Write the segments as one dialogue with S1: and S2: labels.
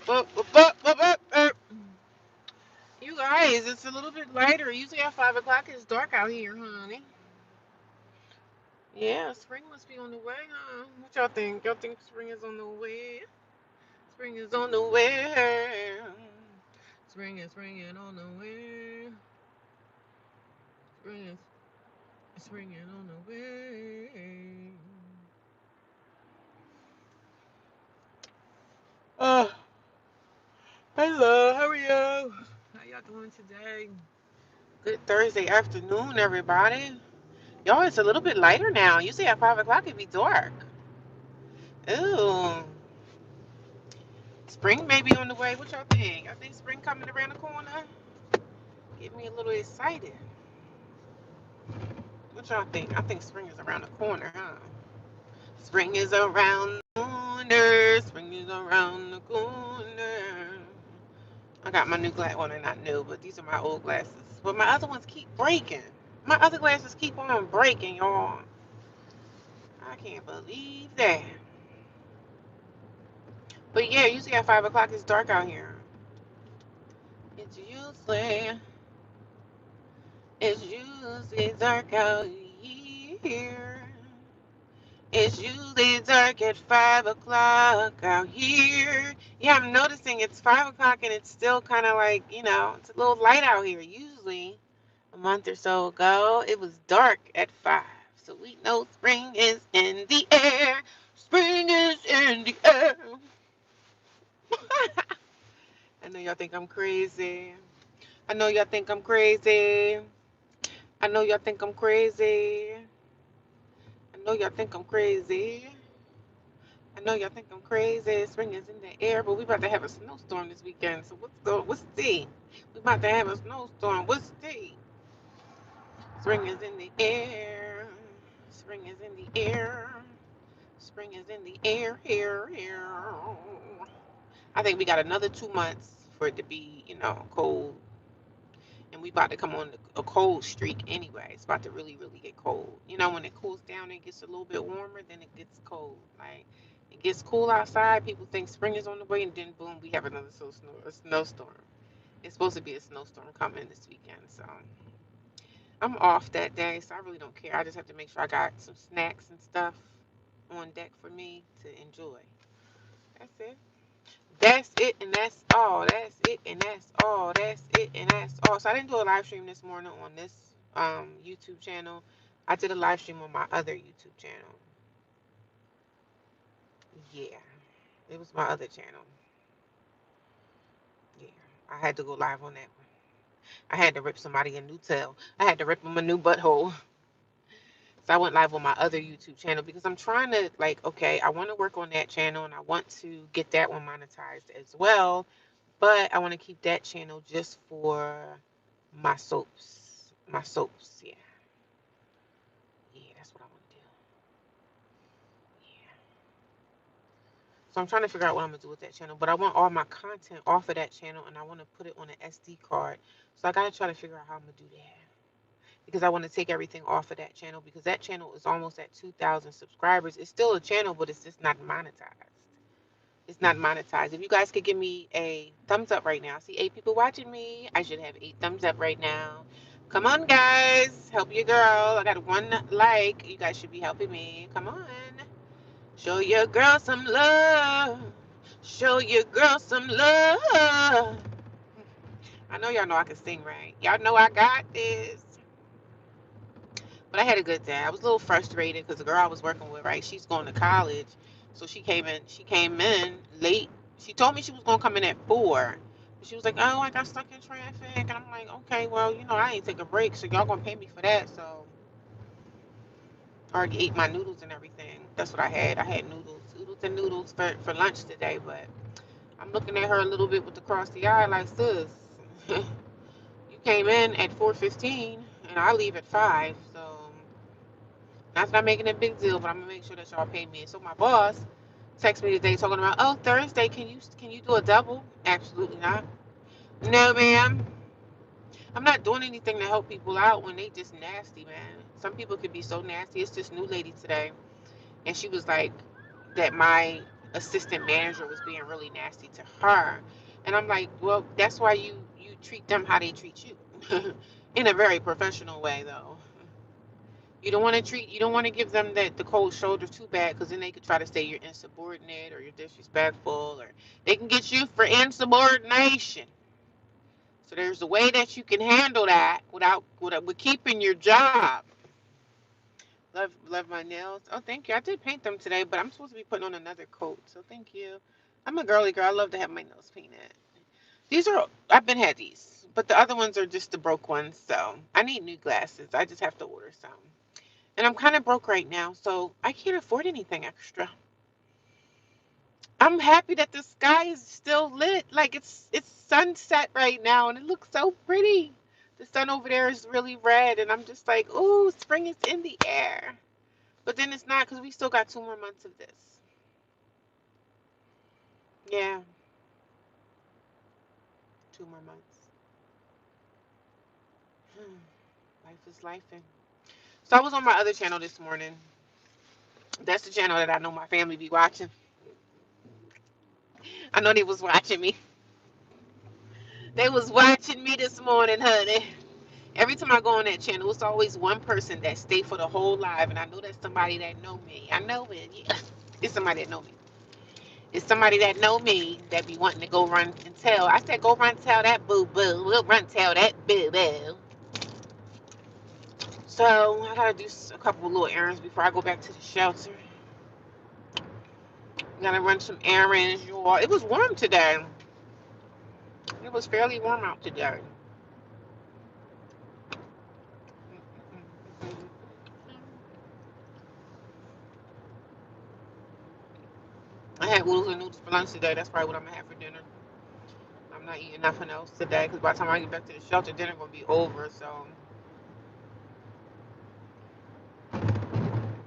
S1: Bup, bup, bup, bup, bup, bup. You guys, it's a little bit later. Usually at 5 o'clock it's dark out here, honey. Yeah, spring must be on the way, huh? What y'all think? Y'all think spring is on the way? Spring is on the way. Spring is on the way. Spring spring is on the way. Oh, hello, how are you? How y'all doing today? Good Thursday afternoon, everybody. Y'all, it's a little bit lighter now. Usually at 5 o'clock it'd be dark. Ooh. Spring may be on the way. What y'all think? I think spring coming around the corner. Get me a little excited. What y'all think? I think spring is around the corner, huh? Spring is around the corner. Spring is around the corner. I got my new glass. Well, they're not new, but these are my old glasses. But my other ones keep breaking. My other glasses keep on breaking, y'all. I can't believe that. But yeah, usually at 5 o'clock it's dark out here. It's usually it's usually dark out here. It's usually dark at 5 o'clock out here. Yeah, I'm noticing it's 5 o'clock and it's still kind of like, it's a little light out here. Usually a month or so ago, it was dark at 5. So we know spring is in the air. Spring is in the air. I know y'all think I'm crazy. I know y'all think I'm crazy. I know y'all think I'm crazy. I know y'all think I'm crazy. I know y'all think I'm crazy. Spring is in the air, but we about to have a snowstorm this weekend. So what's the? We about to have a snowstorm. What's the? Spring is in the air. Spring is in the air. Spring is in the air, here, here. I think we got another 2 months for it to be, cold. And we about to come on a cold streak anyway. It's about to really, really get cold. When it cools down, it gets a little bit warmer, then it gets cold. Like it gets cool outside. People think spring is on the way, and then boom, we have another a snowstorm. It's supposed to be a snowstorm coming this weekend, so I'm off that day, so I really don't care. I just have to make sure I got some snacks and stuff on deck for me to enjoy. That's it. That's it, and that's all. That's it, and that's all. That's it, and that's all. So I didn't do a live stream this morning on this YouTube channel. I did a live stream on my other YouTube channel. Yeah, it was my other channel. Yeah, I had to go live on that one. I had to rip somebody a new tail. I had to rip them a new butthole. So I went live on my other YouTube channel because I'm trying to okay, I want to work on that channel and I want to get that one monetized as well. But I want to keep that channel just for my soaps. My soaps, yeah. Yeah, that's what I want to do. Yeah. So I'm trying to figure out what I'm gonna do with that channel. But I want all my content off of that channel and I want to put it on an SD card. So I gotta try to figure out how I'm gonna do that. Because I want to take everything off of that channel because that channel is almost at 2,000 subscribers. It's still a channel, but it's just not monetized. It's not monetized. If you guys could give me a thumbs up right now. I see 8 people watching me. I should have 8 thumbs up right now. Come on, guys. Help your girl. I got 1 like. You guys should be helping me. Come on. Show your girl some love. Show your girl some love. I know y'all know I can sing, right? Y'all know I got this. But I had a good day. I was a little frustrated because the girl I was working with, right, she's going to college. So she came in late. She told me she was gonna come in at 4. But she was like, oh, I got stuck in traffic. And I'm like, okay, well, I ain't take a break, so y'all gonna pay me for that. So I already ate my noodles and everything. That's what I had. I had noodles and noodles for lunch today. But I'm looking at her a little bit with the cross the eye, like, sis, you came in at 4:15, and I leave at 5. So that's not making a big deal, but I'm gonna make sure that y'all pay me. And so my boss texted me today talking about, oh, Thursday, can you do a double? Absolutely not. No, ma'am. I'm not doing anything to help people out when they just nasty, man. Some people could be so nasty. It's this new lady today, and she was like that my assistant manager was being really nasty to her. And I'm like, well, that's why you treat them how they treat you. In a very professional way, though. You don't want to give them the cold shoulder too bad, because then they could try to say you're insubordinate or you're disrespectful, or they can get you for insubordination. So there's a way that you can handle that with keeping your job. Love my nails. Oh, thank you. I did paint them today, but I'm supposed to be putting on another coat. So thank you. I'm a girly girl. I love to have my nails painted. I've been had these, but the other ones are just the broke ones. So I need new glasses. I just have to order some. And I'm kind of broke right now, so I can't afford anything extra. I'm happy that the sky is still lit. Like it's sunset right now, and it looks so pretty. The sun over there is really red, and I'm just like, ooh, spring is in the air. But then it's not, because we still got 2 more months of this. Yeah, 2 more months. Life is life. So I was on my other channel this morning. That's the channel that I know my family be watching. I know they was watching me. They was watching me this morning, honey. Every time I go on that channel, it's always one person that stay for the whole live, and I know that's somebody that know me. I know it. Yeah. It's somebody that know me. It's somebody that know me that be wanting to go run and tell. I said, go run tell that boo boo. We'll run tell that boo boo. So I gotta do a couple of little errands before I go back to the shelter. Gotta run some errands, you all. It was warm today. It was fairly warm out today. I had oodles and noodles for lunch today. That's probably what I'm gonna have for dinner. I'm not eating nothing else today, because by the time I get back to the shelter, dinner gonna be over. So,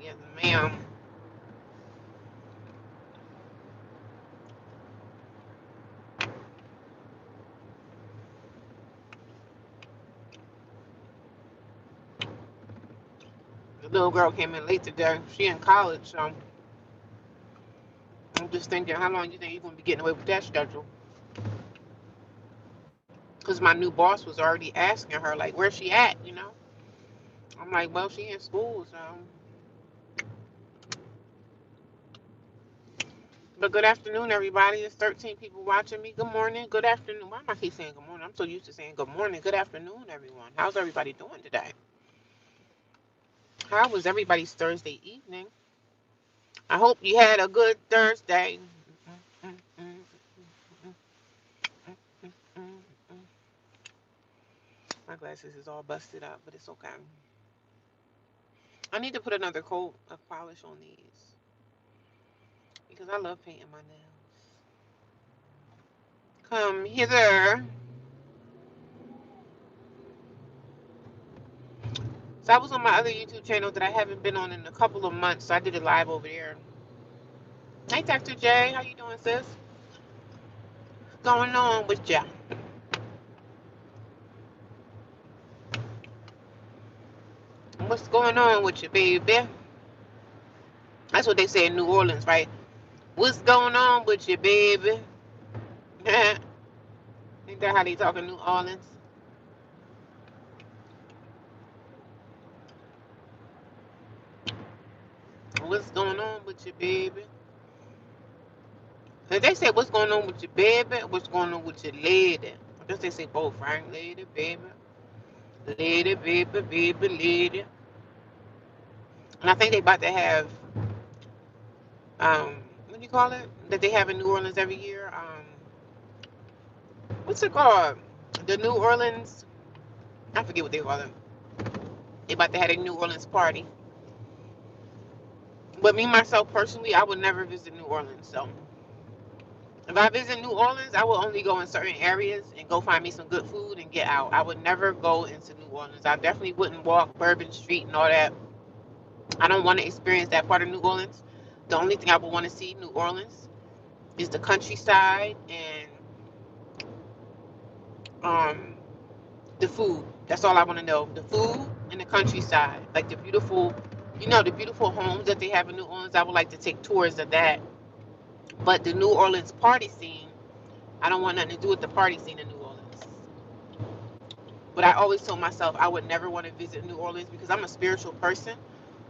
S1: yes, ma'am. The little girl came in late today. She in college, so I'm just thinking, how long you think you're gonna be getting away with that schedule? Because my new boss was already asking her, like, where's she at? You know? I'm like, well, she in school, so. But good afternoon, everybody. There's 13 people watching me. Good morning. Good afternoon. Why am I keep saying good morning? I'm so used to saying good morning. Good afternoon, everyone. How's everybody doing today? How was everybody's Thursday evening? I hope you had a good Thursday. My glasses is all busted up, but it's okay. I need to put another coat of polish on these because I love painting my nails. Come hither. So I was on my other YouTube channel that I haven't been on in a couple of months. So I did it live over there. Hey, Dr. J, how you doing, sis? What's going on with ya? What's going on with you, baby? That's what they say in New Orleans, right? What's going on with you, baby? Ain't that how they talk in New Orleans? What's going on with you, baby? If they say what's going on with your baby, what's going on with your lady? I guess they say both, right? Lady, baby. Lady, baby, baby, lady. And I think they about to have what do you call it? That they have in New Orleans every year. What's it called? The New Orleans, I forget what they call it. They about to have a New Orleans party. But me myself personally, I would never visit New Orleans. So if I visit New Orleans, I will only go in certain areas and go find me some good food and get out. I would never go into New Orleans. I definitely wouldn't walk Bourbon Street and all that. I don't want to experience that part of New Orleans. The only thing I would want to see in New Orleans is the countryside and um the food. That's all I want to know. The food and the countryside. Like the beautiful, the beautiful homes that they have in New Orleans. I would like to take tours of that But the New Orleans party scene, I don't want nothing to do with the party scene in New Orleans. But I always told myself I would never want to visit New Orleans because I'm a spiritual person.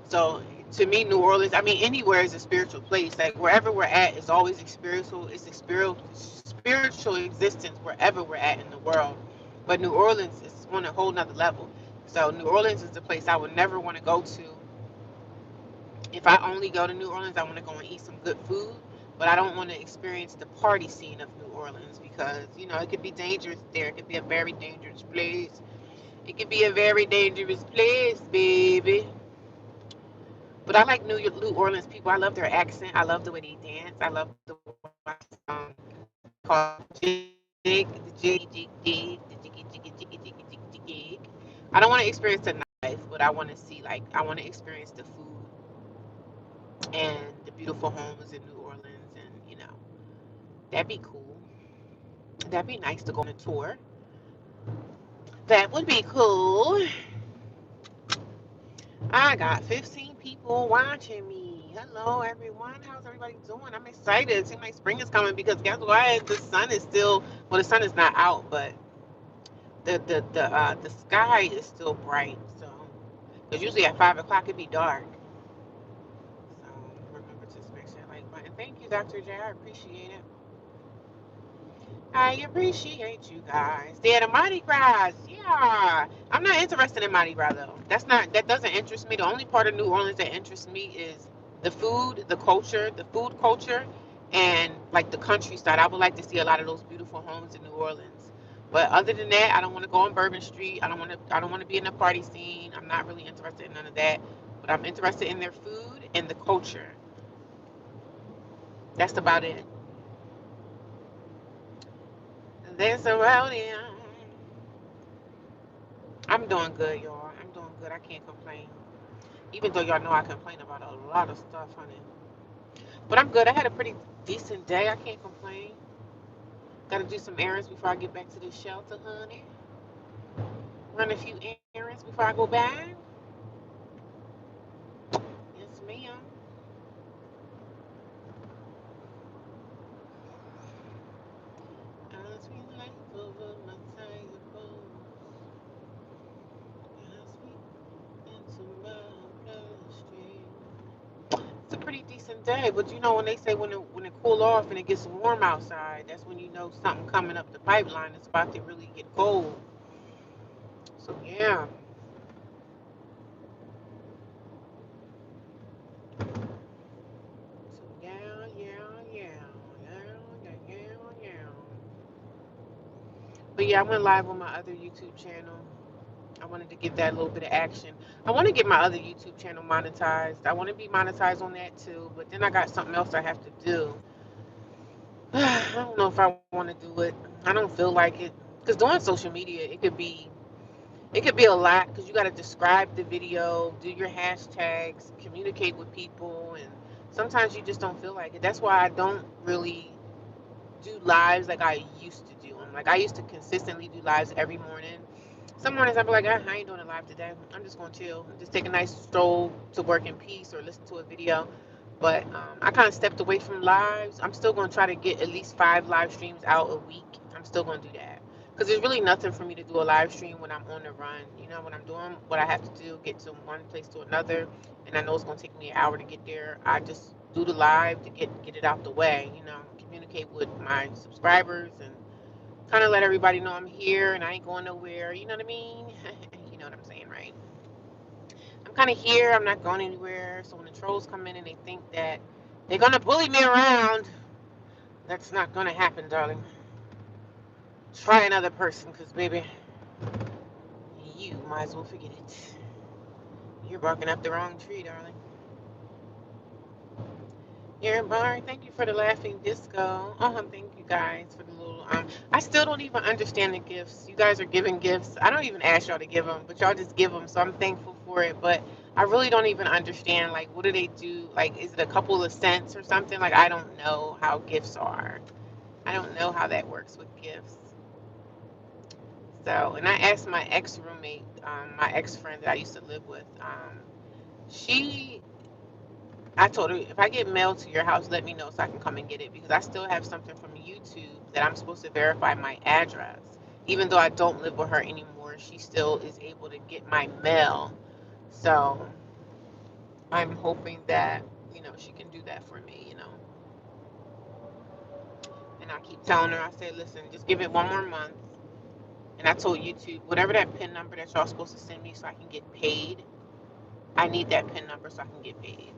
S1: So to me, New Orleans, I mean, anywhere is a spiritual place. Like wherever we're at is always spiritual. It's a spiritual existence wherever we're at in the world. But New Orleans is on a whole nother level. So New Orleans is the place I would never want to go to. If I only go to New Orleans, I want to go and eat some good food. But I don't want to experience the party scene of New Orleans because, it could be dangerous there. It could be a very dangerous place. It could be a very dangerous place, baby. But I like New Orleans people. I love their accent. I love the way they dance. I love the way they watch called jig, the jig, jig, the jiggy, jiggy, jiggy, jiggy, jiggy, jiggy. I don't want to experience the nightlife, but I want to see I want to experience the food and the beautiful homes in New Orleans, and that'd be cool. That'd be nice to go on a tour. That would be cool. I got 15 people watching me. Hello, everyone. How's everybody doing? I'm excited. It seems like spring is coming because guess what? The sun is still, well, the sun is not out, but the sky is still bright. So, because usually at 5 o'clock it'd be dark. So remember to smash that like button. Thank you, Dr. J. I appreciate it. I appreciate you guys. Yeah, the Mardi Gras. Yeah. I'm not interested in Mardi Gras though. That doesn't interest me. The only part of New Orleans that interests me is the food, the food culture, and like the countryside. I would like to see a lot of those beautiful homes in New Orleans. But other than that, I don't want to go on Bourbon Street. I don't want to be in the party scene. I'm not really interested in none of that. But I'm interested in their food and the culture. That's about it. There's a rodeo. I'm doing good, y'all. I'm doing good. I can't complain. Even though y'all know I complain about a lot of stuff, honey. But I'm good. I had a pretty decent day. I can't complain. Got to do some errands before I get back to the shelter, honey. Run a few errands before I go back. Yes, ma'am. As we life over my tired bones, as we into my bloodstream. It's a pretty decent day, but when they say when it cool off and it gets warm outside, that's when you know something coming up the pipeline is about to really get cold. So yeah, so yeah, yeah, yeah, yeah, yeah, yeah, yeah. But yeah, I went live on my other YouTube channel. I wanted to give that a little bit of action. I want to get my other YouTube channel monetized. I want to be monetized on that too, but then I got something else I have to do. I don't know if I want to do it. I don't feel like it. Because doing social media, it could be a lot because you got to describe the video, do your hashtags, communicate with people, and sometimes you just don't feel like it. That's why I don't really do lives like I used to do them. Like I used to consistently do lives every morning. Some mornings I'd be like, I ain't doing a live today. I'm just gonna chill, just take a nice stroll to work in peace or listen to a video. But I kind of stepped away from lives. I'm still gonna try to get at least 5 live streams out a week. I'm still gonna do that because there's really nothing for me to do a live stream when I'm on the run. When I'm doing what I have to do, get to one place to another, and I know it's gonna take me an hour to get there. I just do the live to get it out the way. Communicate with my subscribers and kind of let everybody know I'm here and I ain't going nowhere. You know what I mean? You know what I'm saying, right? I'm kind of here. I'm not going anywhere. So when the trolls come in and they think that they're gonna bully me around, that's not gonna happen, darling. Try another person, cause baby, you might as well forget it. You're barking up the wrong tree, darling. You're barking. Thank you for the laughing disco. Thank you guys for the little. I still don't even understand the gifts. You guys are giving gifts. I don't even ask y'all to give them, but y'all just give them. So I'm thankful for it. But I really don't even understand. Like, what do they do? Like, is it a couple of cents or something? Like, I don't know how gifts are. I don't know how that works with gifts. So, and I asked my ex roommate, my ex friend that I used to live with. She I told her, if I get mail to your house, let me know so I can come and get it, because I still have something from YouTube that I'm supposed to verify my address. Even though I don't live with her anymore, she still is able to get my mail. So I'm hoping that, she can do that for me. And I keep telling her, I said, listen, just give it one more month. And I told YouTube, whatever that PIN number that y'all supposed to send me so I can get paid, I need that PIN number so I can get paid.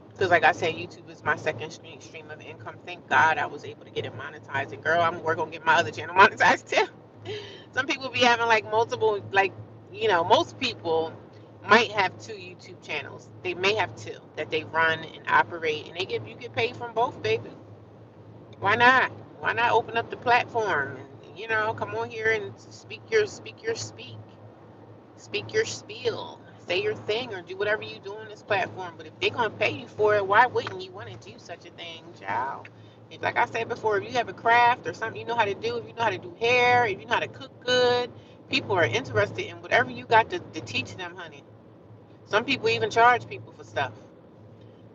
S1: Because like I said, YouTube is my second stream of income. Thank God I was able to get it monetized. And girl, I'm working on getting my other channel monetized too. Some people be having like multiple, like, most people might have two YouTube channels. They may have two that they run and operate, and you get paid from both, baby. Why not? Why not open up the platform and, come on here and speak your spiel, say your thing, or do whatever you do on this platform. But if they're gonna pay you for it, why wouldn't you want to do such a thing, child? If, like I said before, if you have a craft or something you know how to do, if you know how to do hair, if you know how to cook good, people are interested in whatever you got to teach them, honey. Some people even charge people for stuff.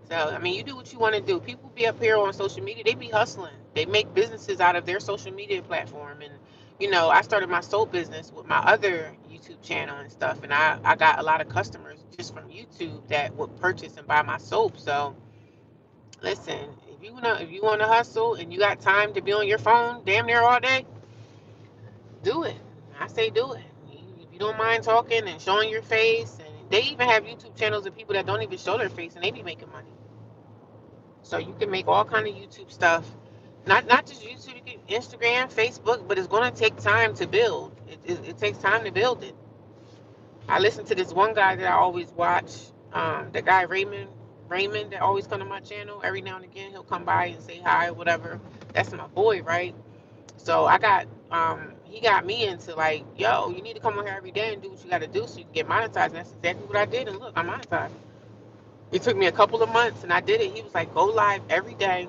S1: So, I mean, you do what you want to do. People be up here on social media, they be hustling. They make businesses out of their social media platform. And, I started my soap business with my other YouTube channel and stuff. And I got a lot of customers just from YouTube that would purchase and buy my soap. So, listen, if you wanna hustle and you got time to be on your phone damn near all day, do it. I say do it. If you don't mind talking and showing your face, and they even have YouTube channels of people that don't even show their face and they be making money. So you can make all kind of YouTube stuff, not just YouTube, you can Instagram, Facebook, but it's going to take time to build. It takes time to build it. I listen to this one guy that I always watch, the guy Raymond that always come to my channel every now and again. He'll come by and say hi or whatever. That's my boy, right? So he got me into like, yo, you need to come on here every day and do what you got to do so you can get monetized. And that's exactly what I did. And look, I'm monetized. It took me a couple of months and I did it. He was like, go live every day,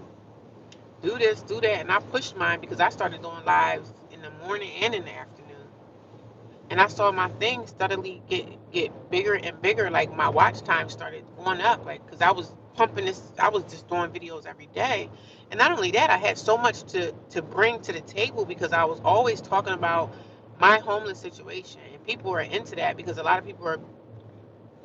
S1: do this, do that. And I pushed mine because I started doing lives in the morning and in the afternoon. And I saw my thing steadily get bigger and bigger. Like my watch time started going up, like, because I was pumping this, I was just doing videos every day. And not only that, I had so much to bring to the table because I was always talking about my homeless situation. And people are into that because a lot of people are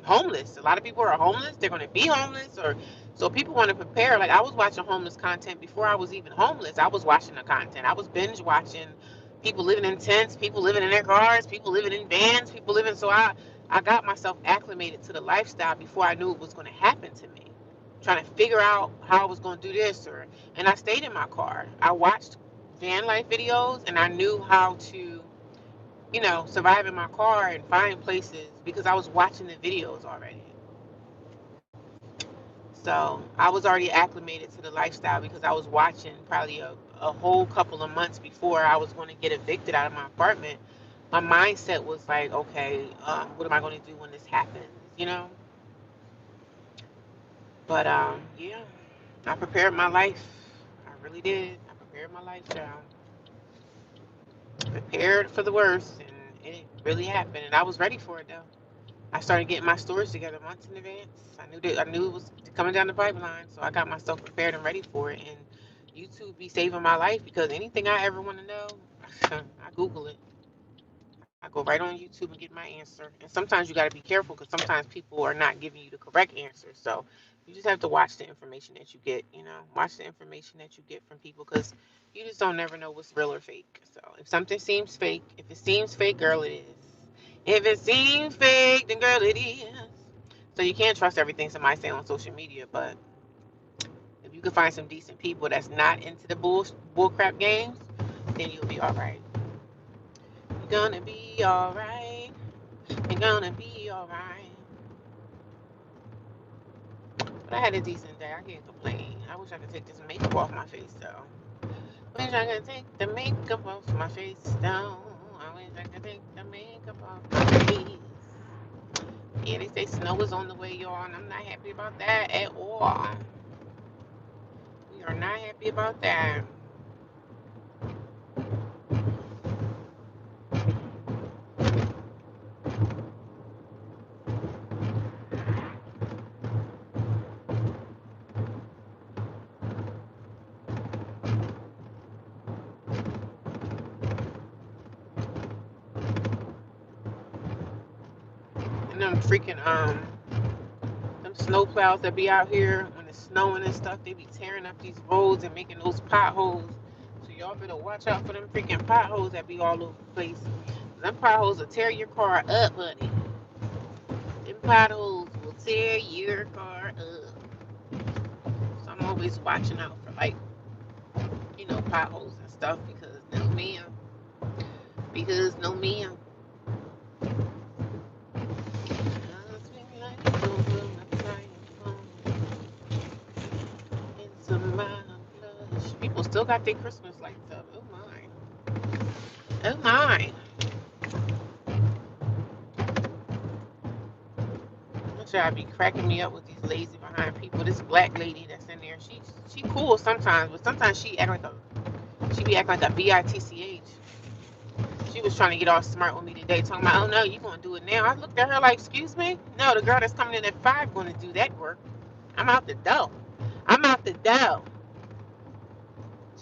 S1: homeless. A lot of people are homeless. They're going to be homeless, or so people want to prepare. Like I was watching homeless content before I was even homeless. I was watching the content. I was binge watching people living in tents, people living in their cars, people living in vans, people living. So I got myself acclimated to the lifestyle before I knew it was going to happen to me. Trying to figure out how I was going to do this, and I stayed in my car. I watched van life videos, and I knew how to survive in my car and find places because I was watching the videos already. So I was already acclimated to the lifestyle because I was watching probably a whole couple of months before I was going to get evicted out of my apartment. My mindset was like, okay, what am I going to do when this happens? You know? But yeah, I prepared my life. I really did. I prepared my life down. Prepared for the worst, and it really happened. And I was ready for it though. I started getting my storage together months in advance. I knew it was coming down the pipeline, so I got myself prepared and ready for it. And YouTube be saving my life because anything I ever want to know, I Google it. I go right on YouTube and get my answer. And sometimes you got to be careful because sometimes people are not giving you the correct answer. So you just have to watch the information that you get. Watch the information that you get from people because you just don't never know what's real or fake. So if something seems fake, if it seems fake, girl, it is. If it seems fake, then girl, it is. So you can't trust everything somebody say on social media, but if you can find some decent people that's not into the bull crap games, then you'll be all right. You're gonna be all right. You're gonna be all right. But I had a decent day. I can't complain. I wish I could take this makeup off my face though. Wish I could take the makeup off my face though. I wish I could take the makeup off my face. Yeah, they say snow is on the way, y'all, and I'm not happy about that at all. We are not happy about that. them freaking them snow plows that be out here when it's snowing and stuff. They be tearing up these roads and making those potholes. So y'all better watch out for them freaking potholes that be all over the place. Them potholes will tear your car up, honey. Them potholes will tear your car up. So I'm always watching out for like, potholes and stuff because no ma'am. Because no ma'am. People still got their Christmas lights up. Oh my. Oh my. I'm sure I'd be cracking me up with these lazy behind people. This black lady that's in there, she cool sometimes, but sometimes she be acting like a bitch. She was trying to get all smart with me today, talking about, oh no, you gonna do it now. I looked at her like, excuse me? No, the girl that's coming in at 5 gonna do that work. I'm out the door. I'm out the door.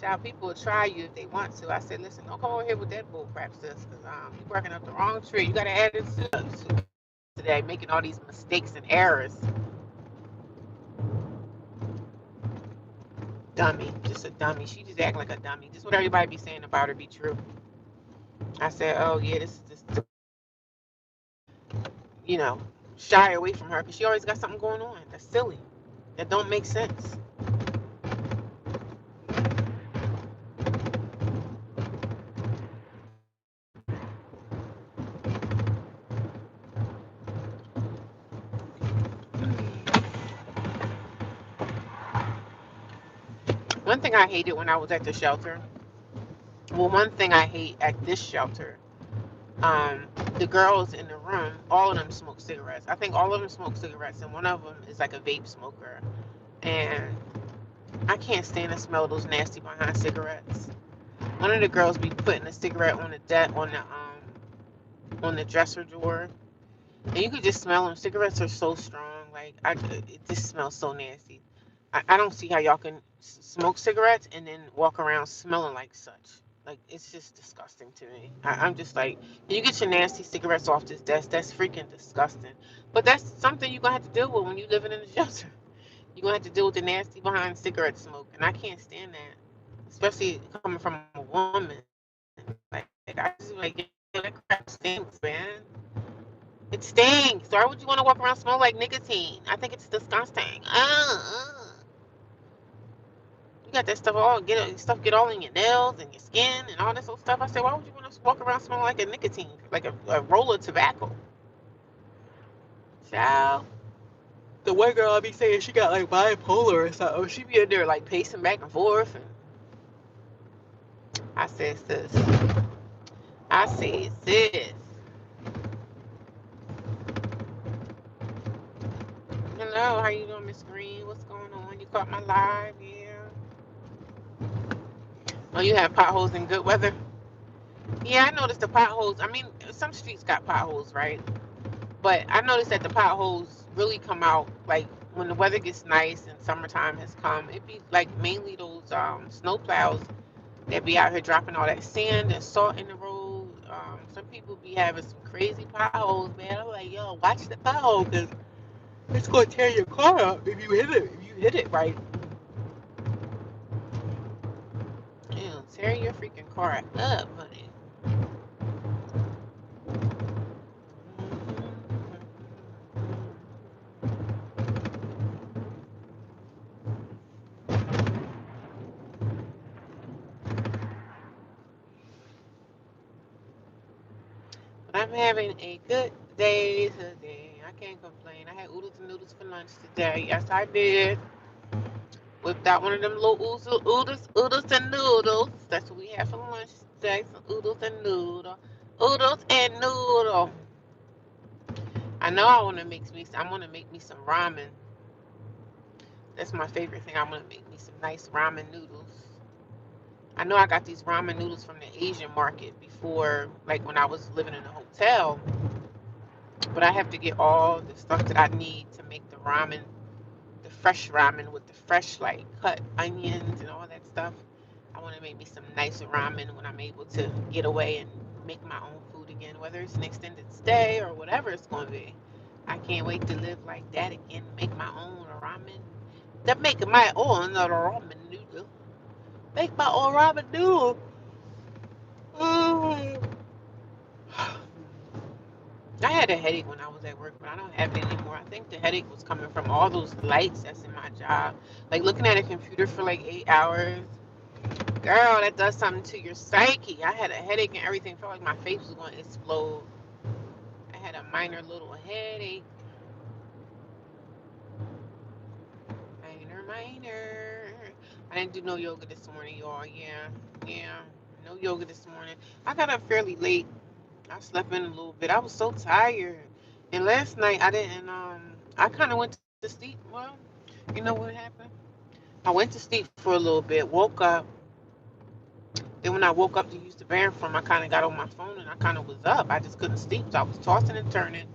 S1: Child, people will try you if they want to. I said, listen, don't come over here with that bull crap, sis, because you're working up the wrong tree. You gotta add it today, making all these mistakes and errors. Dummy, just a dummy. She just acting like a dummy. Just what everybody be saying about her be true. I said, oh yeah, this is just, you know, shy away from her because she always got something going on. That's silly. That don't make sense. One thing I hated when I was at the shelter. Well, one thing I hate at this shelter, um, the girls in the room, all of them smoke cigarettes. I think all of them smoke cigarettes, and one of them is like a vape smoker. And I can't stand the smell of those nasty behind cigarettes. One of the girls be putting a cigarette on the dresser drawer, and you could just smell them. Cigarettes are so strong, like it just smells so nasty. I don't see how y'all can smoke cigarettes and then walk around smelling like such. Like it's just disgusting to me. I'm just like, you get your nasty cigarettes off this desk. That's freaking disgusting. But that's something you're gonna have to deal with when you living in the shelter. You're gonna have to deal with the nasty behind cigarette smoke, and I can't stand that, especially coming from a woman. Like I just like, yeah, that crap stinks, man. It stinks. Why would you want to walk around smell like nicotine? I think it's disgusting. You got that stuff get all in your nails and your skin and all this old stuff. I said, why would you want to walk around smelling like a nicotine, like a roll of tobacco? Child, the white girl I be saying she got like bipolar or something. She be in there like pacing back and forth. And I said, sis. I said, sis. Hello, how you doing, Miss Green? What's going on? You caught my live, yeah. Oh, you have potholes in good weather? Yeah, I noticed the potholes. I mean, some streets got potholes, right? But I noticed that the potholes really come out like when the weather gets nice and summertime has come. It be like mainly those snow plows that be out here dropping all that sand and salt in the road. Some people be having some crazy potholes, man. I'm like, yo, watch the pothole because it's gonna tear your car up if you hit it. If you hit it right, it'll tear your freaking car up, honey. But I'm having a good day today. I can't complain. I had oodles and noodles for lunch today. Yes, I did. Whipped out one of them little oodles and noodles. That's what we had for lunch today. Some oodles and noodle. Oodles and noodle. I know I want to make me some ramen. That's my favorite thing. I want to make me some nice ramen noodles. I know I got these ramen noodles from the Asian market before, like when I was living in a hotel. But I have to get all the stuff that I need to make the ramen, the fresh ramen with the fresh like cut onions and all that stuff. I want to make me some nice ramen when I'm able to get away and make my own food again, whether it's an extended stay or whatever it's going to be. I can't wait to live like that again. Make my own ramen. To make my own ramen noodle. Make my own ramen noodle. Mm. I had a headache when I was at work, but I don't have it anymore. I think the headache was coming from all those lights that's in my job. Like looking at a computer for like 8 hours. Girl, that does something to your psyche. I had a headache and everything. Felt like my face was going to explode. I had a minor little headache. Minor. I didn't do no yoga this morning, y'all. Yeah. No yoga this morning. I got up fairly late. I slept in a little bit. I was so tired. And last night I didn't I kinda went to sleep. Well, you know what happened? I went to sleep for a little bit, woke up. Then when I woke up to use the bathroom, I kinda got on my phone and I kinda was up. I just couldn't sleep. So I was tossing and turning.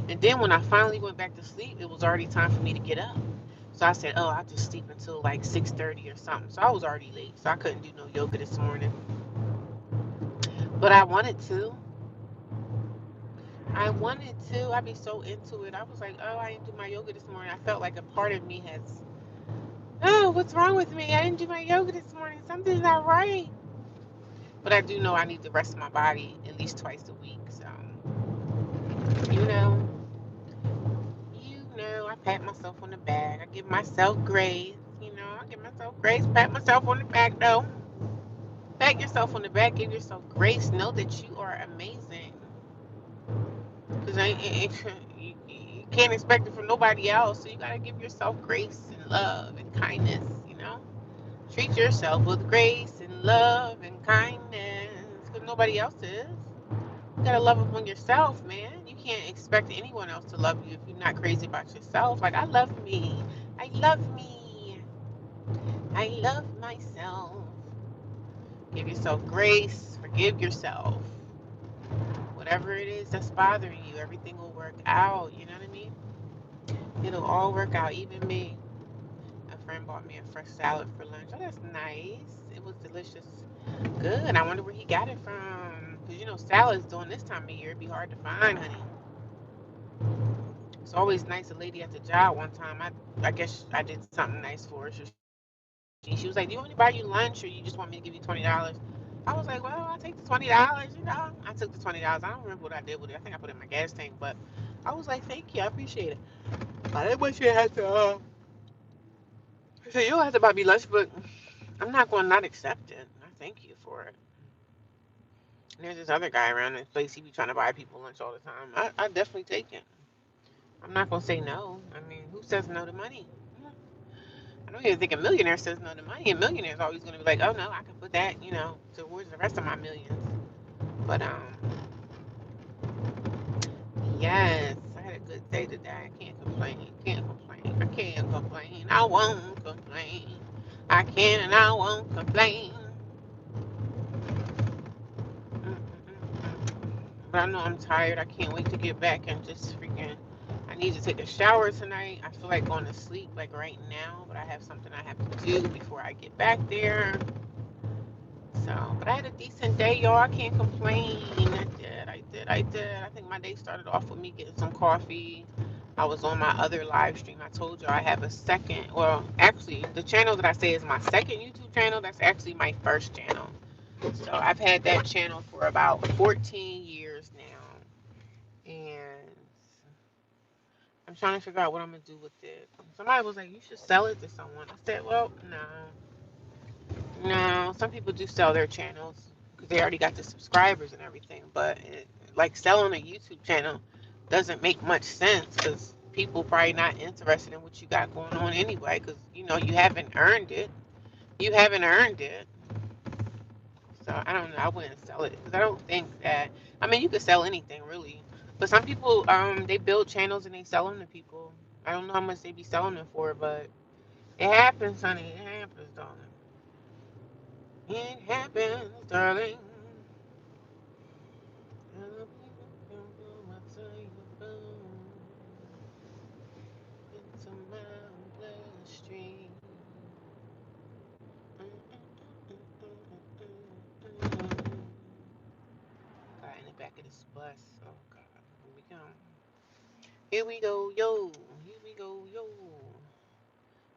S1: And then when I finally went back to sleep, it was already time for me to get up. So I said, oh, I'll just sleep until like 6:30 or something. So I was already late. So I couldn't do no yoga this morning. But I wanted to. I wanted to. I'd be so into it. I was like, oh, I didn't do my yoga this morning. I felt like a part of me has, oh, what's wrong with me? I didn't do my yoga this morning. Something's not right. But I do know I need to rest my body at least twice a week. So, you know, I pat myself on the back. I give myself grace. I give myself grace. Pat myself on the back, though. Pat yourself on the back. Give yourself grace. Know that you are amazing. Because you can't expect it from nobody else. So you got to give yourself grace and love and kindness, Treat yourself with grace and love and kindness. Because nobody else is. You got to love upon yourself, man. You can't expect anyone else to love you if you're not crazy about yourself. Like, I love me. I love me. I love myself. Give yourself grace. Forgive yourself. Whatever it is that's bothering you, everything will work out. You know what I mean? It'll all work out. Even me. A friend bought me a fresh salad for lunch. Oh, that's nice. It was delicious. Good. I wonder where he got it from. Because, salads during this time of year, it'd be hard to find, honey. It's always nice. A lady at the job one time, I guess I did something nice for her. So she was like, do you want me to buy you lunch or you just want me to give you $20? I was like, well, I'll take the $20. I took the $20. I don't remember what I did with it. I think I put it in my gas tank, but I was like, thank you. I appreciate it. I didn't want you to have to, I said, you don't have to buy me lunch, but I'm not going to not accept it. I thank you for it. And there's this other guy around this place. He be trying to buy people lunch all the time. I definitely take it. I'm not going to say no. I mean, who says no to money? I don't even think a millionaire says no to money. A millionaire is always going to be like, oh no, I can put that, towards the rest of my millions. But yes, I had a good day today. I can't complain. Can't complain. I can't complain. I won't complain. I can and I won't complain. But I know I'm tired. I can't wait to get back and just freaking. I need to take a shower tonight. I feel like going to sleep like right now, but I have something I have to do before I get back there. So, but I had a decent day, y'all. I can't complain. I did. I think my day started off with me getting some coffee. I was on my other live stream. I told you I have a second. Well, actually, the channel that I say is my second YouTube channel. That's actually my first channel. So I've had that channel for about 14 years now. And I'm trying to figure out what I'm going to do with it. Somebody was like, you should sell it to someone. I said, well, no. No, some people do sell their channels because they already got the subscribers and everything. But like selling a YouTube channel doesn't make much sense because people probably not interested in what you got going on anyway. Because you haven't earned it. You haven't earned it. So I don't know. I wouldn't sell it because I don't think that. I mean, you could sell anything really, but some people they build channels and they sell them to people. I don't know how much they be selling them for, but it happens, honey. It happens, darling. It happens, darling. Into my bloodstream. Got in the back of this bus. Oh God, here we go. Here we go, yo. Here we go, yo.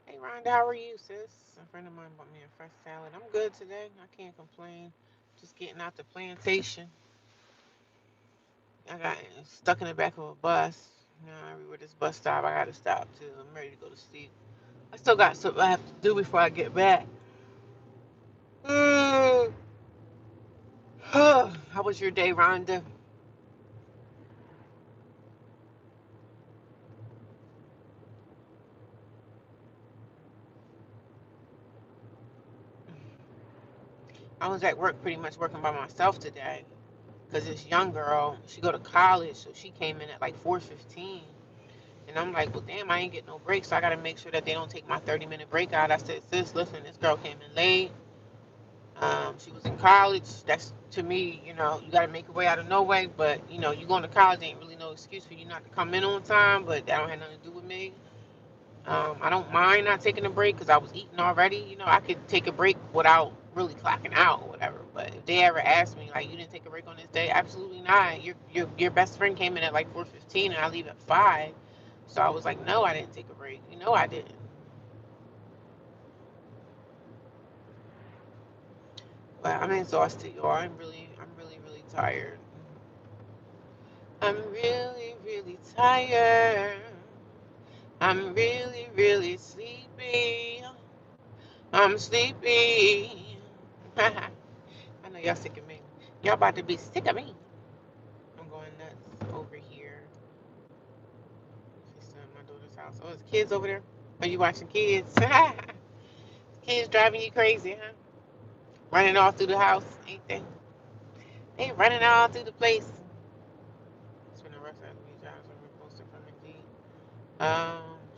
S1: Hey, Rhonda, how are you, sis? A friend of mine bought me a fresh salad. I'm good today. I can't complain. Just getting out the plantation. I got stuck in the back of a bus. You know, everywhere this bus stop, I got to stop too. I'm ready to go to sleep. I still got something I have to do before I get back. How was your day, Rhonda? I was at work pretty much working by myself today because this young girl, she go to college, so she came in at like 4:15. And I'm like, well, damn, I ain't getting no break, so I got to make sure that they don't take my 30-minute break out. I said, sis, listen, this girl came in late. She was in college. That's, to me, you got to make your way out of no way. But, you going to college ain't really no excuse for you not to come in on time, but that don't have nothing to do with me. I don't mind not taking a break because I was eating already. I could take a break without really clocking out or whatever. But if they ever ask me, like, you didn't take a break on this day, absolutely not. Your best friend came in at like 4:15 and I leave at 5. So I was like, no, I didn't take a break. I didn't. But I'm exhausted, y'all. I'm really, really tired. I'm really, really tired. I'm really, really sleepy. I'm sleepy. I know y'all sick of me. Y'all about to be sick of me. I'm going nuts over here. She's at my daughter's house. Oh, there's kids over there. Are you watching kids? Kids driving you crazy, huh? Running all through the house, ain't they? They running all through the place. It's been a rough jobs were posted from Indeed.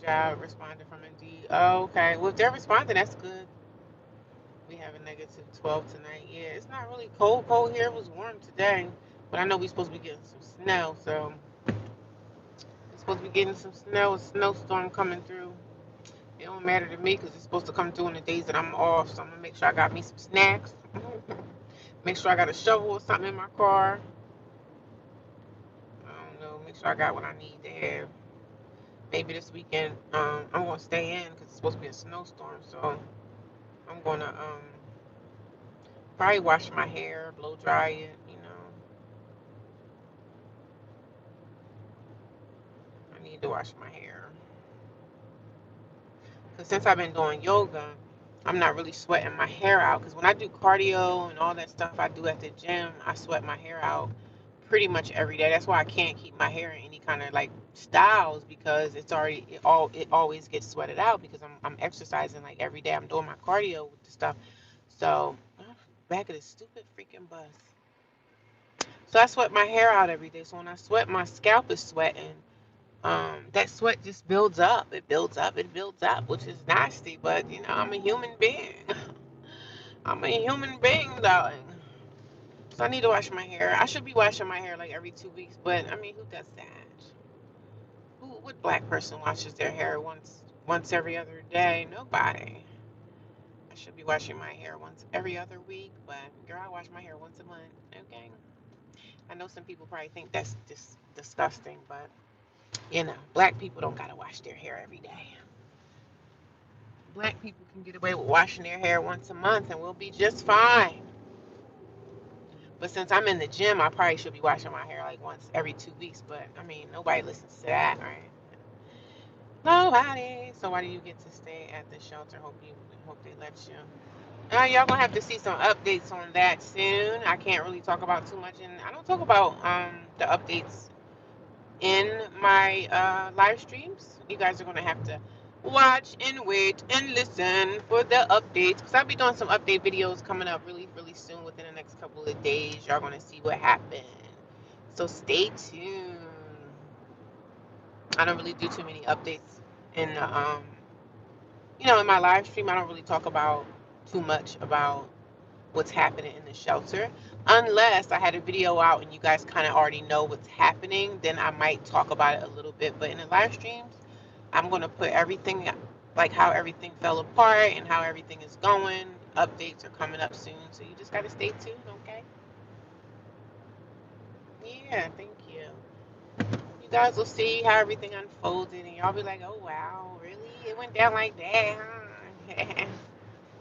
S1: Job responded from Indeed. Oh, okay. Well, if they're responding, that's good. We have a negative 12 tonight. Yeah, it's not really cold here. It was warm today. But I know we're supposed to be getting some snow, so we're supposed to be getting some snow, a snowstorm coming through. It don't matter to me because it's supposed to come through on the days that I'm off, so I'm gonna make sure I got me some snacks. Make sure I got a shovel or something in my car. I don't know. Make sure I got what I need to have. Maybe this weekend, I'm gonna stay in because it's supposed to be a snowstorm, so I'm gonna probably wash my hair, blow dry it. I need to wash my hair. Because since I've been doing yoga, I'm not really sweating my hair out. Because when I do cardio and all that stuff I do at the gym, I sweat my hair out pretty much every day. That's why I can't keep my hair in any kind of like styles because it always gets sweated out because I'm exercising like every day. I'm doing my cardio with the stuff. So back of this stupid freaking bus. So I sweat my hair out every day. So when I sweat, my scalp is sweating. That sweat just builds up. It builds up. It builds up, which is nasty. But I'm a human being. I'm a human being, darling. So I need to wash my hair. I should be washing my hair like every 2 weeks. But I mean, who does that? What black person washes their hair once every other day? Nobody. I should be washing my hair once every other week. But girl, I wash my hair once a month. Okay. I know some people probably think that's just disgusting, but black people don't gotta wash their hair every day. Black people can get away with washing their hair once a month and we'll be just fine. But since I'm in the gym, I probably should be washing my hair like once every 2 weeks. But I mean, nobody listens to that, right? Nobody. So why do you get to stay at the shelter? Hope they let you. Y'all gonna have to see some updates on that soon. I can't really talk about too much, and I don't talk about the updates in my live streams. You guys are going to have to watch and wait and listen for the updates because I'll be doing some update videos coming up really, really soon within the next couple of days. Y'all going to see what happened. So stay tuned. I don't really do too many updates in in my live stream. I don't really talk about too much about what's happening in the shelter. Unless I had a video out and you guys kind of already know what's happening, then I might talk about it a little bit. But in the live streams, I'm going to put everything, like how everything fell apart and how everything is going. Updates are coming up soon, so you just got to stay tuned, okay? Yeah, thank you. You guys will see how everything unfolded, and y'all be like, "Oh wow, really? It went down like that, huh?"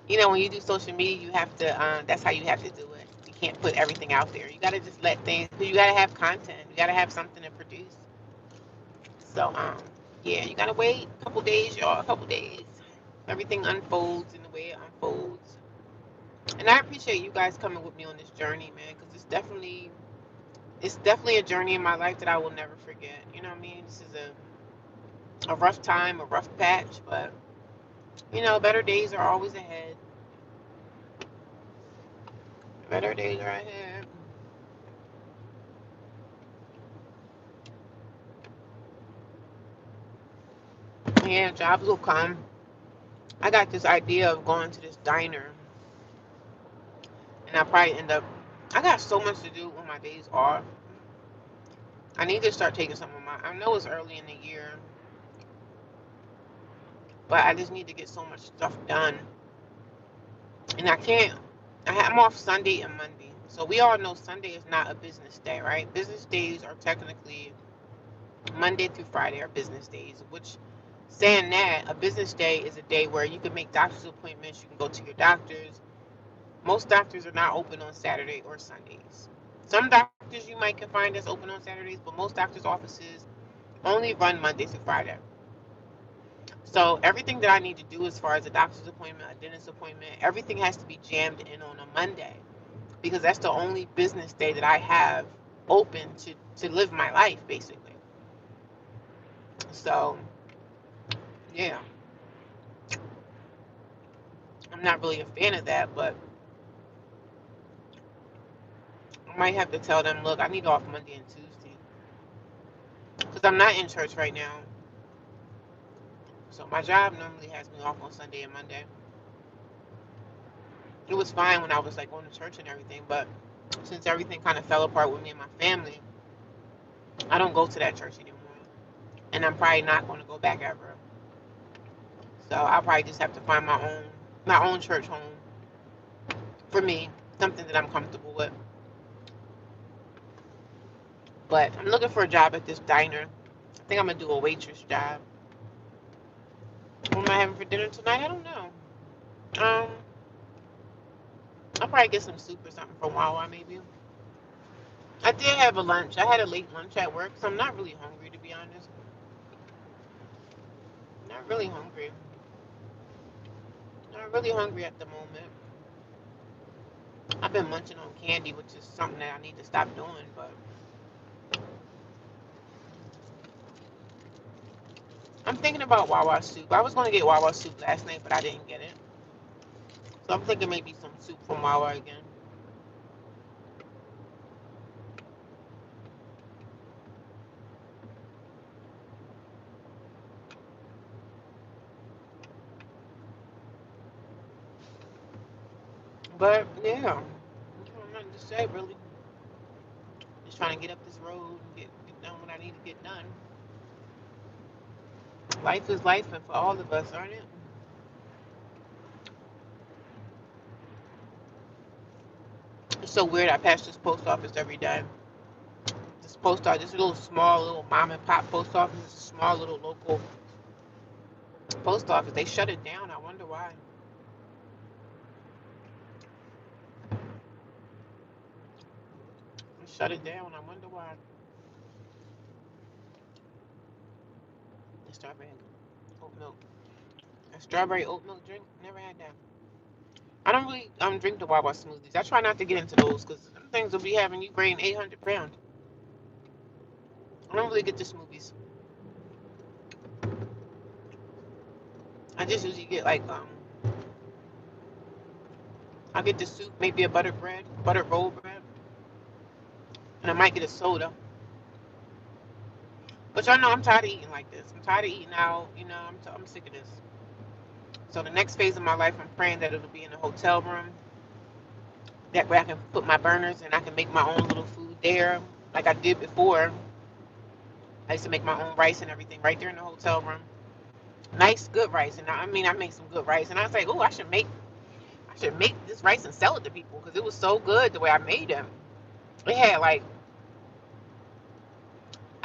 S1: You know, when you do social media, you have to. That's how you have to do it. You can't put everything out there. You gotta just let things. Cause you gotta have content. You gotta have something to produce. So, yeah, you gotta wait a couple days, y'all. A couple days. Everything unfolds in the way it unfolds. And I appreciate you guys coming with me on this journey, man, because it's definitely a journey in my life that I will never forget. You know what I mean? This is a rough time, a rough patch, but better days are always ahead. Better days are ahead. Yeah, jobs will come. I got this idea of going to this diner, and I probably end up. I got so much to do on my days off. I need to start taking some of my. I know it's early in the year, but I just need to get so much stuff done, and I can't. I'm off Sunday and Monday, so we all know Sunday is not a business day, right? Business days are technically Monday through Friday are business days. Which, saying that, a business day is a day where you can make doctor's appointments, you can go to your doctors. Most doctors are not open on Saturday or Sundays. Some doctors you might can find that's open on Saturdays, but most doctors' offices only run Monday through Friday. So everything that I need to do as far as a doctor's appointment, a dentist appointment, everything has to be jammed in on a Monday because that's the only business day that I have open to live my life basically. So yeah, I'm not really a fan of that, but I might have to tell them, look, I need off Monday and Tuesday because I'm not in church right now. So my job normally has me off on Sunday and Monday. It was fine when I was like going to church and everything, but since everything kind of fell apart with me and my family, I don't go to that church anymore. And I'm probably not going to go back ever. So I'll probably just have to find my own church home for me, something that I'm comfortable with. But I'm looking for a job at this diner. I think I'm gonna do a waitress job. What am I having for dinner tonight? I don't know. Um, I'll probably get some soup or something from Wawa maybe. I did have a lunch. I had a late lunch at work, so I'm not really hungry to be honest. Not really hungry. Not really hungry at the moment. I've been munching on candy, which is something that I need to stop doing. But I'm thinking about Wawa soup. I was going to get Wawa soup last night, but I didn't get it. So I'm thinking maybe some soup from Wawa again. But yeah, I don't have nothing to say really. Just trying to get up this road and get done what I need to get done. Life is life, and for all of us, aren't it? It's so weird. I pass this post office every day. This post office, this little small little mom and pop post office, this small little local post office. They shut it down. I wonder why. They shut it down. I wonder why. The strawberry oat milk. A strawberry oat milk drink. Never had that. I don't really drink the Wawa smoothies. I try not to get into those because them things will be having you gain 800 pounds. I don't really get the smoothies. I just usually get like I get the soup, maybe a butter bread, butter roll bread, and I might get a soda. But y'all know I'm tired of eating like this. I'm tired of eating out. I'm sick of this. So the next phase of my life, I'm praying that it'll be in a hotel room, that way I can put my burners and I can make my own little food there, like I did before. I used to make my own rice and everything right there in the hotel room. Nice, good rice, and I make some good rice. And I was like, oh, I should make this rice and sell it to people because it was so good the way I made them. It had like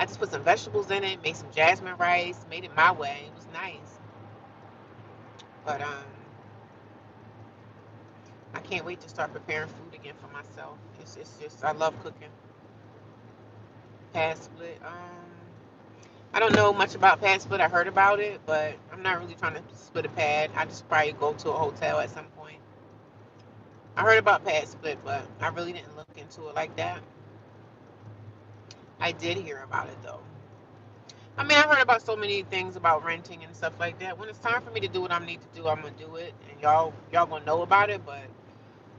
S1: I just put some vegetables in it, made some jasmine rice, made it my way. It was nice. But I can't wait to start preparing food again for myself. It's just I love cooking. Pad split. I don't know much about pad split. I heard about it, but I'm not really trying to split a pad. I just probably go to a hotel at some point. I heard about pad split, but I really didn't look into it like that. I did hear about it though. I mean, I heard about so many things about renting and stuff like that. When it's time for me to do what I need to do, I'm gonna do it, and y'all gonna know about it. But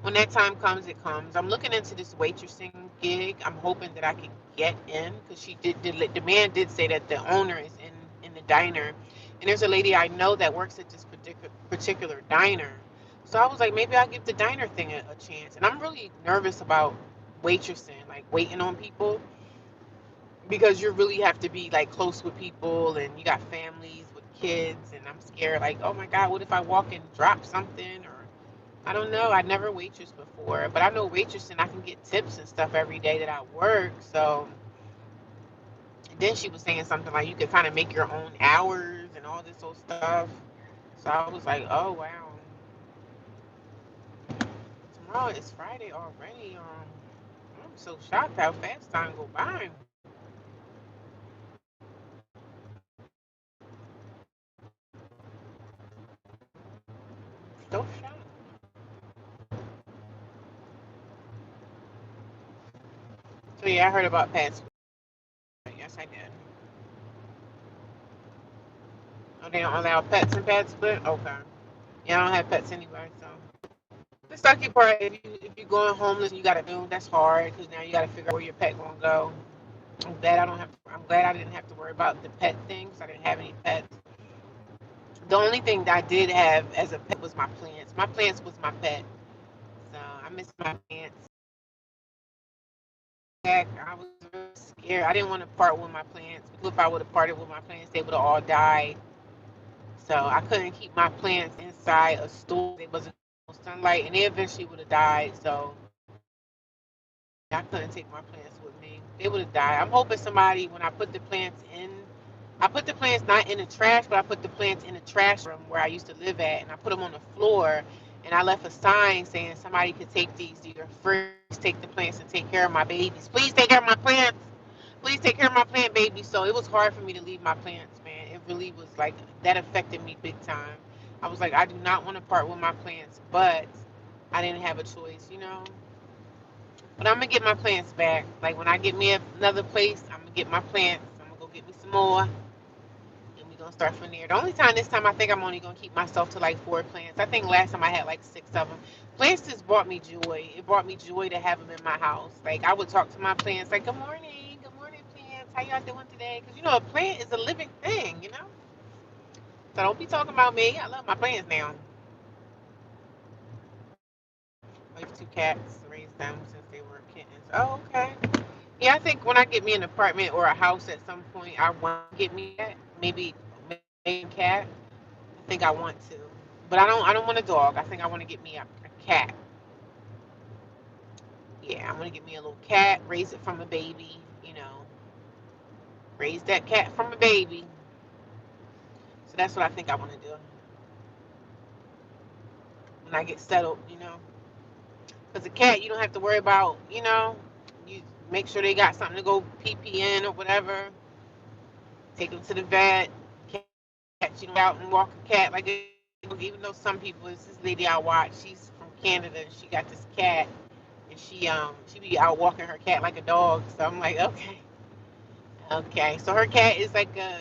S1: when that time comes, it comes. I'm looking into this waitressing gig. I'm hoping that I can get in because the man did say that the owner is in the diner, and there's a lady I know that works at this particular diner. So I was like, maybe I'll give the diner thing a chance. And I'm really nervous about waitressing, like waiting on people, because you really have to be like close with people, and you got families with kids, and I'm scared like, oh my God, what if I walk and drop something, or I don't know. I never waitressed before, but I know waitressing, I can get tips and stuff every day that I work. So then she was saying something like you can kind of make your own hours and all this old stuff. So I was like, oh wow, tomorrow is Friday already. I'm so shocked how fast time go by. So shocked. So yeah, I heard about pets. Yes, I did. Oh, they don't allow pets in pet split. Okay. Yeah, I don't have pets anyway, so. The sucky part, if you going homeless, you gotta do that's hard because now you gotta figure out where your pet gonna go. I'm glad I don't have. I'm glad I didn't have to worry about the pet things. I didn't have any pets. The only thing that I did have as a pet was my plants. My plants was my pet, so I miss my plants. Heck, I was really scared. I didn't want to part with my plants. If I would have parted with my plants, they would have all died. So I couldn't keep my plants inside a store. There wasn't no sunlight, and they eventually would have died. So I couldn't take my plants with me. They would have died. I'm hoping somebody, when I put the plants in, I put the plants not in the trash, but I put the plants in the trash room where I used to live at, and I put them on the floor, and I left a sign saying somebody could take these to your fridge, take the plants and take care of my babies. Please take care of my plants. Please take care of my plant babies. So it was hard for me to leave my plants, man. It really was like that affected me big time. I was like, I do not want to part with my plants, but I didn't have a choice, you know. But I'm gonna get my plants back. Like when I get me another place, I'm gonna get my plants. I'm gonna go get me some more, and we're gonna start from there. The only time this time I think I'm only gonna keep myself to like 4 plants. I think last time I had like 6 of them. Plants just brought me joy. It brought me joy to have them in my house. Like I would talk to my plants like, good morning, plants. How y'all doing today? Because you know a plant is a living thing, you know. So don't be talking about me. I love my plants now. I have 2 cats. Raised them since they were kittens. Oh, okay. Yeah, I think when I get me an apartment or a house at some point, I want to get me that. Maybe a cat. I think I want to, but I don't want a dog. I think I want to get me a cat. Yeah, I want to get me a little cat, raise it from a baby. You know, raise that cat from a baby. So that's what I think I want to do when I get settled. You know, because a cat you don't have to worry about. You know, you make sure they got something to go pee pee in or whatever. Take them to the vet. Cats, you know, out and walk a cat like even though some people, it's this lady I watch. She's from Canada and she got this cat and she be out walking her cat like a dog. So I'm like, okay, okay. So her cat is like a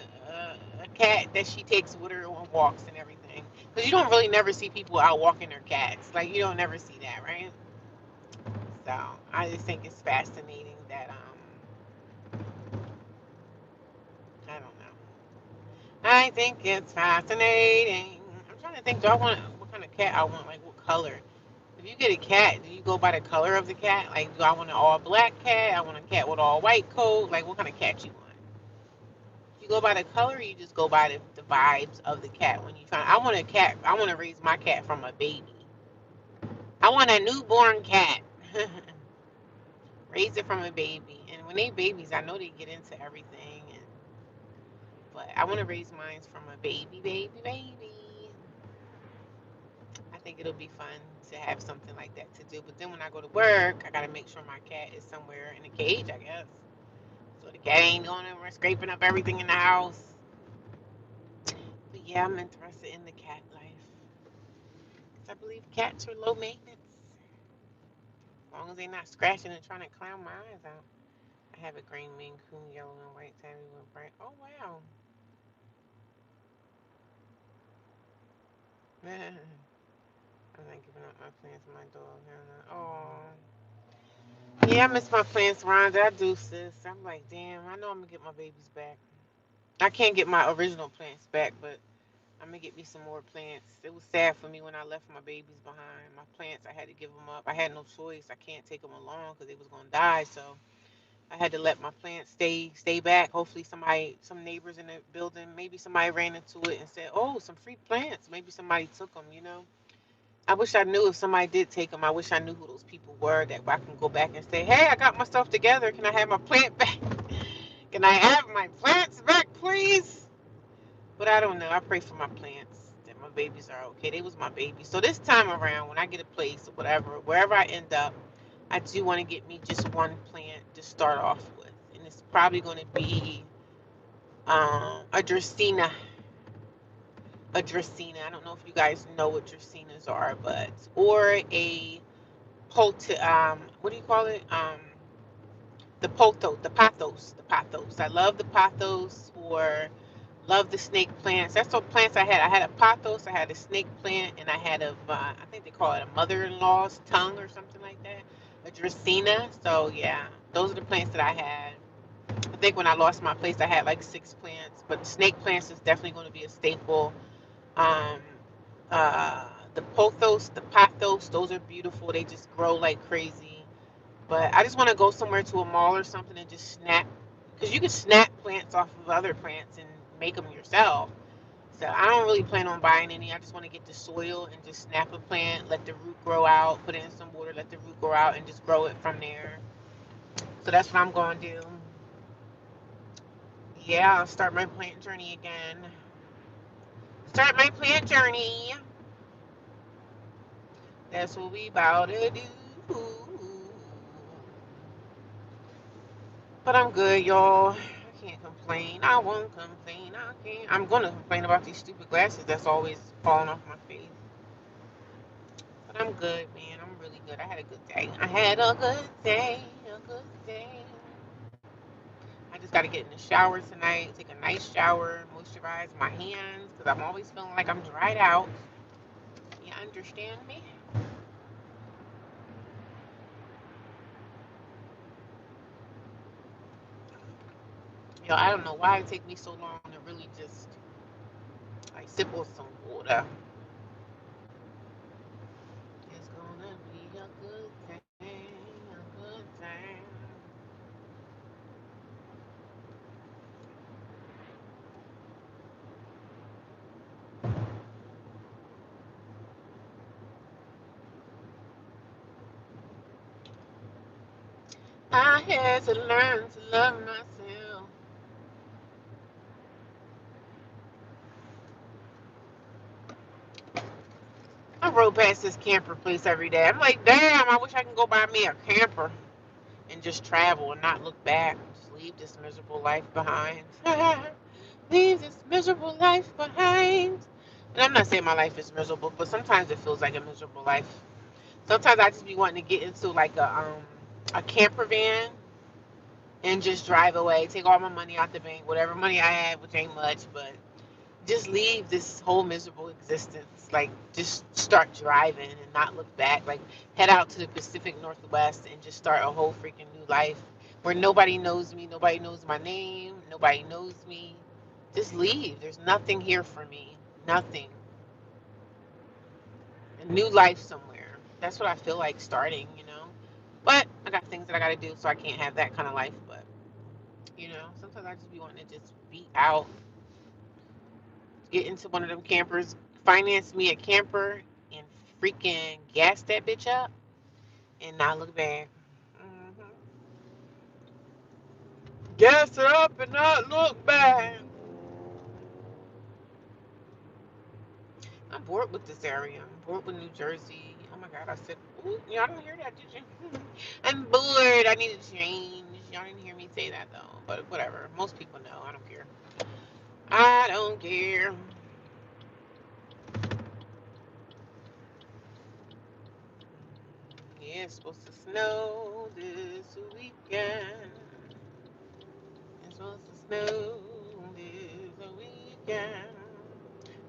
S1: cat that she takes with her on walks and everything. Because you don't really never see people out walking their cats. Like you don't never see that, right? So I just think it's fascinating that I don't know. I think it's fascinating. I'm trying to think. Do I want what kind of cat I want? Like what color? If you get a cat, do you go by the color of the cat? Like, do I want an all black cat? I want a cat with all white coat. Like, what kind of cat you want? You go by the color, or you just go by the vibes of the cat when you find. I want a cat. I want to raise my cat from a baby. I want a newborn cat. Raise it from a baby. And when they babies, I know they get into everything. But I want to raise mine from a baby, baby, baby. I think it'll be fun to have something like that to do. But then when I go to work, I got to make sure my cat is somewhere in a cage, I guess. So the cat ain't going anywhere scraping up everything in the house. But yeah, I'm interested in the cat life. Because I believe cats are low maintenance. As long as they're not scratching and trying to clown my eyes out. I have a green Maine Coon, yellow and white tabby with bright. Oh, wow. I'm not giving up my plants for my dog. Oh. Yeah, I miss my plants, Rhonda. I do, sis. I'm like, damn, I know I'm going to get my babies back. I can't get my original plants back, but I'm going to get me some more plants. It was sad for me when I left my babies behind. My plants, I had to give them up. I had no choice. I can't take them along because they was going to die, so I had to let my plants stay back. Hopefully somebody, some neighbors in the building, maybe somebody ran into it and said, oh, some free plants. Maybe somebody took them, you know. I wish I knew if somebody did take them. I wish I knew who those people were that I can go back and say, hey, I got my stuff together. Can I have my plant back? Can I have my plants back, please? But I don't know. I pray for my plants that my babies are okay. They was my babies. So this time around, when I get a place or whatever, wherever I end up, I do want to get me just one plant to start off with. And it's probably going to be a Dracaena. A Dracaena. I don't know if you guys know what Dracaenas are, but or a what do you call it? The pothos. I love the pothos or love the snake plants. That's what plants I had. I had a pothos, I had a snake plant, and I had I think they call it a mother-in-law's tongue or something like that, a Dracaena. So yeah, those are the plants that I had. I think when I lost my place, I had like 6 plants, but snake plants is definitely going to be a staple. Um, the pothos, those are beautiful. They just grow like crazy. But I just want to go somewhere to a mall or something and just snap, because you can snap plants off of other plants and make them yourself. So I don't really plan on buying any. I just want to get the soil and just snap a plant, let the root grow out, put it in some water, let the root grow out, and just grow it from there. So that's what I'm going to do. Yeah, I'll start my plant journey again. Start my plant journey. That's what we about to do. But I'm good, y'all. I can't complain. I won't complain. I can't. I'm gonna complain about these stupid glasses that's always falling off my face. But I'm good, man. I'm really good. I had a good day. I had a good day. A good day. I just gotta get in the shower tonight. Take a nice shower. Moisturize my hands because I'm always feeling like I'm dried out. You understand me? Yo, I don't know why it take me so long to really just like sip on some water. It's gonna be a good thing, a good thing. I had to learn to love myself. I rode past this camper place every day. I'm like, damn, I wish I can go buy me a camper and just travel and not look back. Just leave this miserable life behind. Leave this miserable life behind. And I'm not saying my life is miserable, but sometimes it feels like a miserable life. Sometimes I just be wanting to get into like a camper van and just drive away, take all my money out the bank, whatever money I have, which ain't much, but just leave this whole miserable existence. Like, just start driving and not look back. Like, head out to the Pacific Northwest and just start a whole freaking new life where nobody knows me, nobody knows my name, nobody knows me. Just leave. There's nothing here for me. Nothing. A new life somewhere. That's what I feel like starting, you know. But I got things that I got to do, so I can't have that kind of life. But, you know, sometimes I just be wanting to just be out, get into one of them campers, finance me a camper, and freaking gas that bitch up and not look back. Hmm Gas it up and not look back. I'm bored with this area. I'm bored with New Jersey. Oh my God, I said, ooh, y'all didn't hear that, did you? I'm bored. I need to change. Y'all didn't hear me say that though, but whatever. Most people know. I don't care. I don't care. Yeah, it's supposed to snow this weekend. It's supposed to snow this weekend.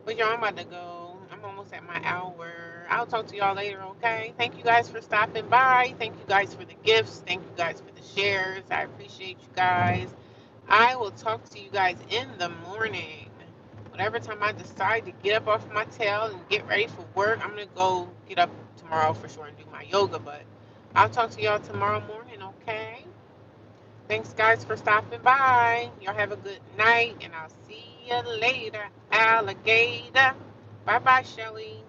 S1: But y'all, I'm about to go. I'm almost at my hour. I'll talk to y'all later, okay? Thank you guys for stopping by. Thank you guys for the gifts. Thank you guys for the shares. I appreciate you guys. I will talk to you guys in the morning. Whatever time I decide to get up off my tail and get ready for work, I'm going to go get up tomorrow for sure and do my yoga. But I'll talk to y'all tomorrow morning, okay? Thanks, guys, for stopping by. Y'all have a good night, and I'll see you later, alligator. Bye-bye, Shelly.